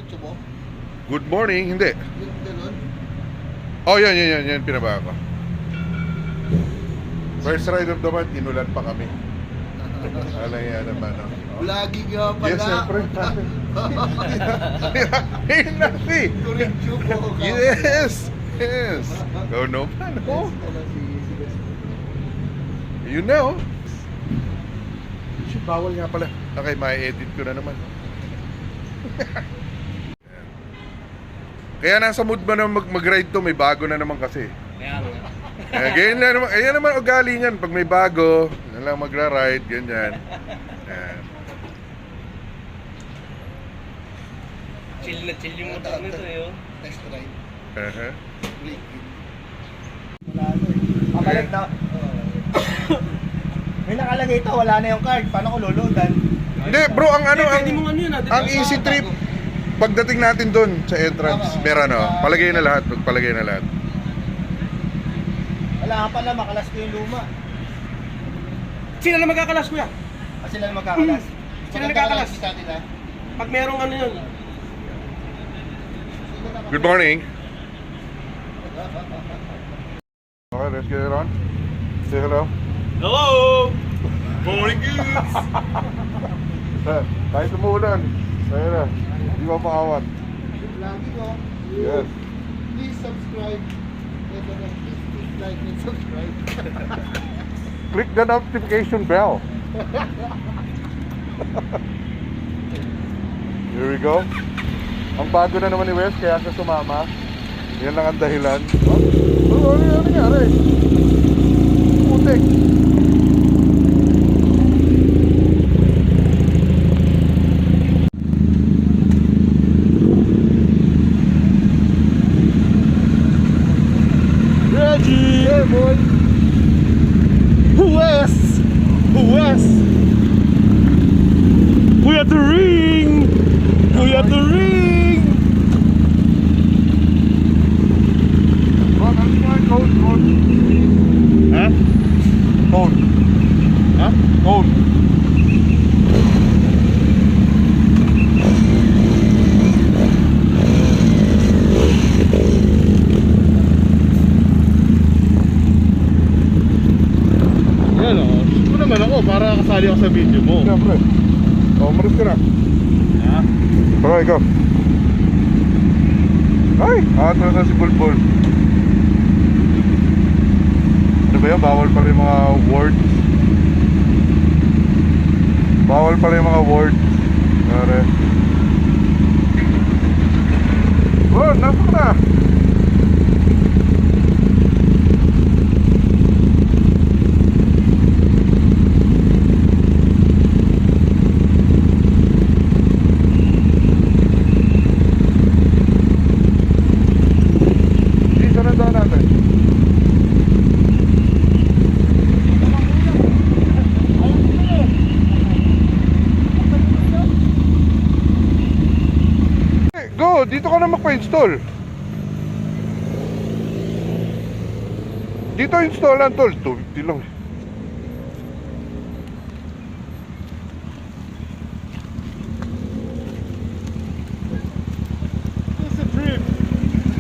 YouTube mo? Good morning, hindi. Yung ganun? Oh, yan, pinaba ko. First ride of the month, inulan pa kami. Alam yan naman, no? Vlogging nga pala. Yes, siyempre. Ayun na, eh. YouTube mo. Yes, yes. Go no pa, no? Yun na, oh. Shit, bawal nga pala. Okay, ma-edit ko na naman. Kaya nasa mood ba na mag-ride to, may bago na naman kasi. Kaya nga. Ganyan na naman, ayan naman ugalingan. Pag may bago, na lang magra-ride, ganyan. Ayan. Chill na chill yung motor nito eh. Test ride. Uh-huh. Wala ano eh. Pabalik na. May nakalagay ito, wala na yung card. Paano ko luludan? Hindi, bro, ang ano, Pwede mong ano yun ah. ang easy trip. Pagdating natin doon sa entrance, meron no? Palagay na lahat, magpalagay na lahat. Wala nga pala, makalas ko yung luma. Sino na magkakalas kuya? Sila na magkakalas. Sino na nagkakalas? Sa atin ha? Pag merong ano yun. Good morning. Okay, let's get it on. Say hello. Hello! Morning kids! Kahit umuulan, ayun na, hindi mo paawat. Vlogging ko. Yes. Please subscribe. Ito na. Please like and subscribe. Click the notification bell. Here we go. Ang bago na naman ni Wes, kaya siya sumama. Yan lang ang dahilan. Oh, ano nangyari? Putik. Reggie! Hey, boy! Wes! Wes! We at the ring! We at the ring! Ron, ano nga code? Ha? Code. Ha? Code. Yan o. Ito naman ako para kasali ako sa video mo. Siyempre. Oh, umalis ka na. Ha? Okay, go. Ay! Atras na si Bulbul. Ano ba yan? Bawal pala yung mga words. Bawal pala yung mga words. Pare. Oh, nasa na. Isa na daw natin. Go, dito ka na magpa-install. Dito installan tol, 250 lang. It's a trip.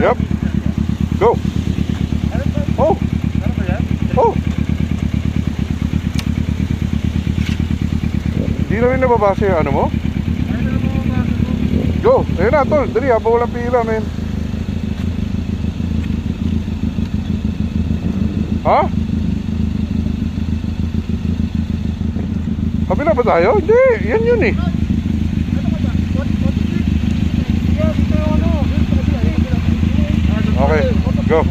Yep. Go. Oh. Oh. Di na rin nababasa yung ano mo? Go. Ayun na tol, dali habang walang pila men. Ha? Kabila ba tayo? Hindi, yan yun eh. Okay, go.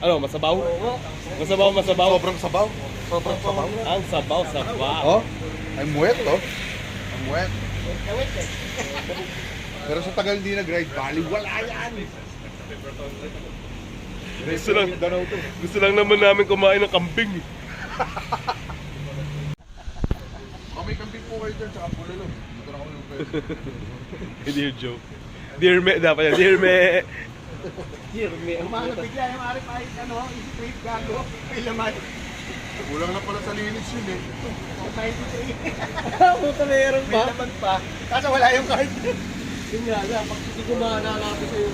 Ano, masabaw? Masabaw, masabaw. Sobrang sabaw. Sobrang sabaw. Ang sabaw, sabaw. Oh, I'm wet oh. I'm wet. Pero sa tagal hindi nag-ride, baliwala yan. Gusto lang naman namin kumain ng kambing. Oh, may kambing po kayo dyan, tsaka bulalo. Dito na kami ng pwede. Dear joke. Dear me, dapat yan. Dear me. Dear me. Umanap bigla yung ari pa ano, straight gago. May laman. Kulang na pala sa linis yun eh. Puta meron pa. Naman pa. Kaso wala yung card. Yun nga lang, pag hindi ko mananakapin sa iyo,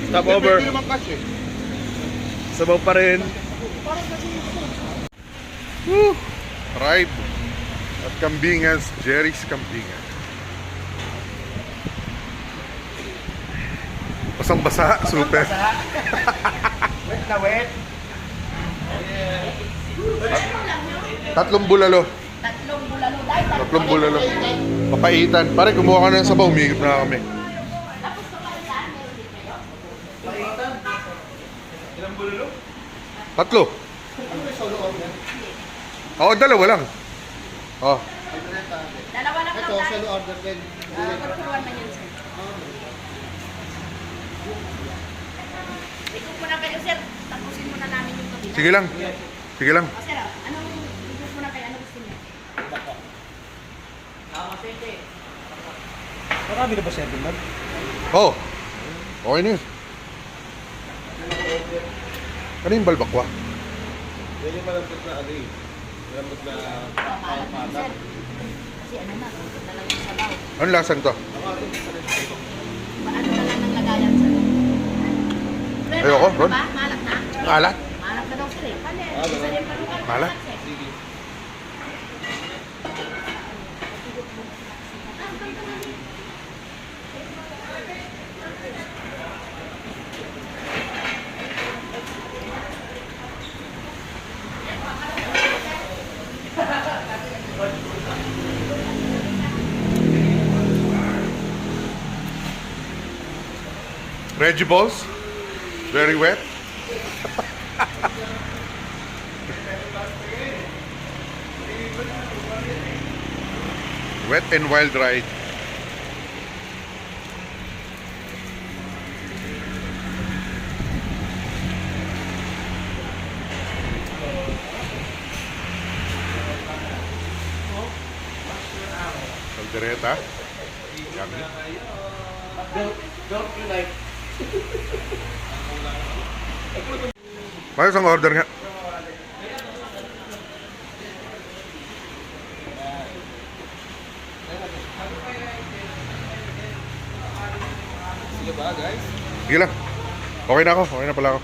Stop over. Hindi naman cash eh. Sabaw pa rin. Woo! Ride at Kambingas, Jerry's Kambingas. Basang-basa, super. Wet na wet. Tatlong bulalo. Tatlong bulalo. Dahil Tatlong bulalo. Papaitan. Pare, kumuha ka na ng sabaw. Umigip na kami. tapos kapalitan, meron din kayo? Tatlo. Oo, dalawa lang. Oh. Dalawa lang Ito, lang solo order din. Pagpuruan na yun, sir. Ikot mo na kayo, sir. Tapusin mo na namin yung kabila. Sige lang. Sige lang. O, sir, anong ikot mo na kayo? Ano gusto niyo? Marami na ba 7 man? Oh. Okay na yun. Ano yung balbakwa? Yan yung malambot na ano eh. Malambot na Paalam mo, sir. Kasi ano na, ikot na lang yung sabaw. Anong lasan to? Paano na lang ng lagayan, sir? Sir, Ayoko, maalat Ron. na ba? Maalat na? Alat? Maalat na daw, sir. Palit. Isa rin palukan. Maalat? sir. Reggie balls? Very wet? Wet and wild ride. Caldereta. Yummy. Don't you like? May isang order nga. Sige ba guys? Sige lang. Okay na ako. Okay na pala ako.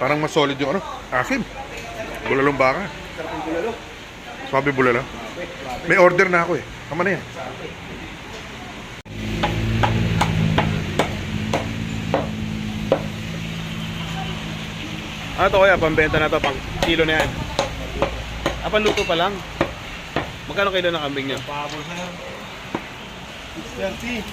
Parang mas solid yung ano. Asim. Bulalong baka. Swabe bulalo. May order na ako eh. Tama na yan. Ano to kuya? Pambenta na to. Pang kilo na yan. Panluto pa lang. Magkano kilo ng kambing nyo? Pabol na yan. 630.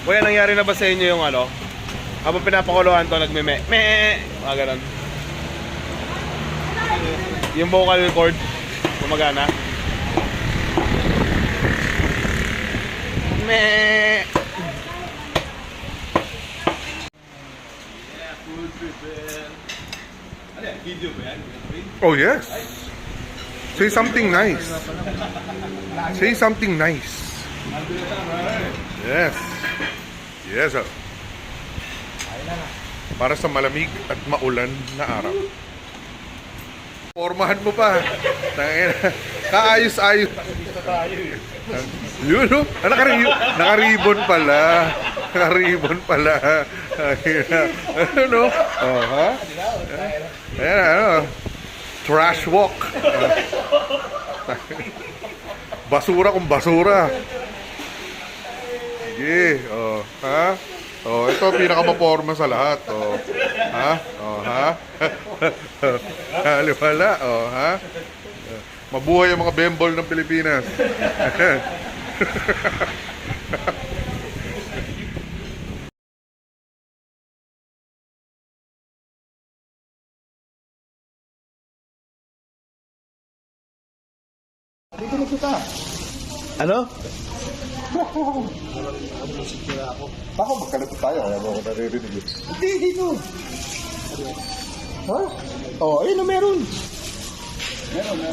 Kuya, nangyari na ba sa inyo yung ano? Habang pinapakuluan to, nagme-me. Mga ganun. Yung vocal cord, gumagana. Me. Oh yes. Say something nice. Say something nice. Yes. Yes, sir. Para sa malamig at maulan na araw. Pormahan mo pa. Tangina. Kaayos-ayos. Yun, no? Ah, naka-ribbon pala. Naka-ribbon pala. Ano, no? Oh, ha? Ayan, ano? Trash walk. Basura kung basura. Sige, oh, ha? Oh, ito pinakamaporma sa lahat, oh. Ha? Oh, ha? Wala, oh, ha? Mabuhay ang mga bembol ng Pilipinas. Dito na kita. Ano? Baka magkalito tayo, kaya mo ako naririnig. Hindi, dito. Ha? Oh, ayun na meron.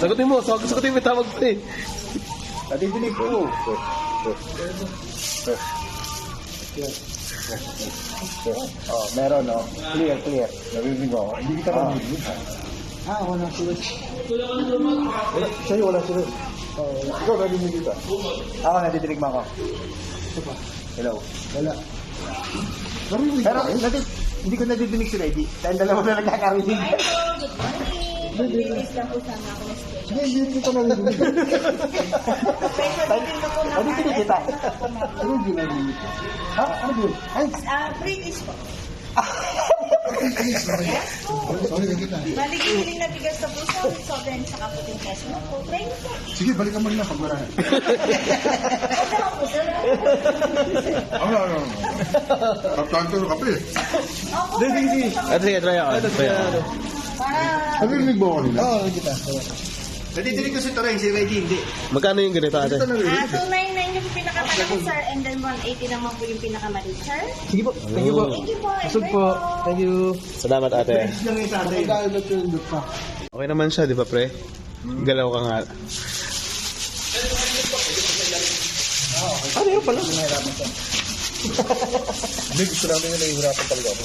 Sagutin mo, sagutin mo tawag ko eh. Nadidinig ko. Oh, meron, no? Clear, clear. Naririnig ako. Hindi kita naririnig. Wala sila. Sa'yo, wala sila. Ikaw naririnig kita. Ako, nadidinig mo ako. Hello. Wala. Pero, hindi ko nadidinig si Reggie. Dahil dalawa na nagkakarinig. Ay po, good morning. Maglinis lang po sana ako ng schedule. Hindi kita naririnig. Pwede dito po na. Ano dinig kita? Ano yung naririnig? Ha? Ano yun? Ay, British po. Sorry na kita. Maligiling na bigas sa puso, soda and saka puting keso po. Thank you po. Sige, balikan mo na pag wala na. Okay lang po, sir. Ano? Kaptaan ko ng kape. Opo, sige. Sige, try ako. para Naririnig mo ako nila? Oo, kita. Nadidinig ko si Toreng, si Reggie, hindi. Magkano yung ganito ate? 299 yung pinakamalaki, sir, and then 180 naman po yung pinakamaliit, sir. Sige po. Thank you po. Thank you po. Busog po. Thank you. Salamat ate. Lang yung tatay. Dahil ba't yung look pa? Okay naman siya, di ba pre? Galaw ka nga. Ano yun pala? Hindi, gusto namin yung nahihirapan talaga ako.